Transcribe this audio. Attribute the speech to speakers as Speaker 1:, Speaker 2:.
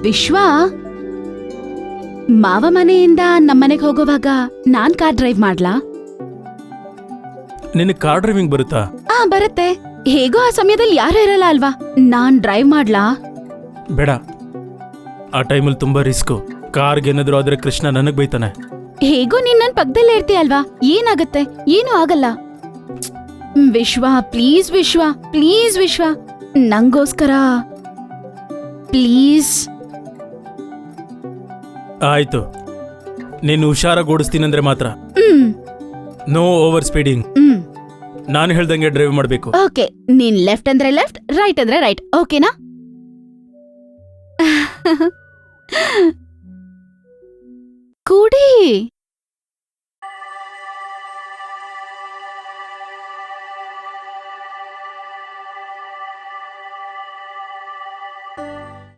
Speaker 1: ವಿಶ್ವ, ಮಾವ ಮನೆಯಿಂದ ನಮ್ಮನೆಗೆ ಹೋಗೋವಾಗ ನಾನ್ ಕಾರ್ ಡ್ರೈವ್ ಮಾಡ್ಲಾ?
Speaker 2: ನಿನಗೆ ಕಾರ್ ಡ್ರೈವಿಂಗ್ ಬರುತ್ತಾ?
Speaker 1: ಬರುತ್ತೆ. ಹೇಗೋ ಆ ಸಮಯದಲ್ಲಿ ಯಾರು ಇರಲ್ಲ ಅಲ್ವಾ, ನಾನ್ ಡ್ರೈವ್ ಮಾಡ್ಲಾ?
Speaker 2: ಬೇಡ, ಆ ಟೈಮಲ್ಲಿ ತುಂಬಾ ರಿಸ್ಕು. ಕಾರ್ಗೆ ಏನಾದ್ರು ಆದ್ರೆ ಕೃಷ್ಣ ನನಗ್ ಬೈತಾನೆ.
Speaker 1: ಹೇಗೋ ನೀನ್ ನನ್ ಪಕ್ಕದಲ್ಲೇ ಇರ್ತೀಯ ಅಲ್ವಾ, ಏನಾಗತ್ತೆ? ಏನೂ ಆಗಲ್ಲ. ವಿಶ್ವ ಪ್ಲೀಸ್, ವಿಶ್ವ ಪ್ಲೀಸ್, ವಿಶ್ವ ನಂಗೋಸ್ಕರ ಪ್ಲೀಸ್.
Speaker 2: ಆಯ್ತು, ನೀನು ಹುಷಾರಾಗಿ ಓಡಿಸ್ತೀನಂದ್ರೆ ಮಾತ್ರ. No over speeding. ನಾನು ಹೇಳ್ದಂಗೆ ಡ್ರೈವ್ ಮಾಡ್ಬೇಕು.
Speaker 1: ಓಕೆ, ನೀನ್ ಲೆಫ್ಟ್ ಅಂದ್ರೆ ಲೆಫ್ಟ್, ರೈಟ್ ಅಂದ್ರೆ ರೈಟ್, ಓಕೆನಾ? ಕುಡಿ.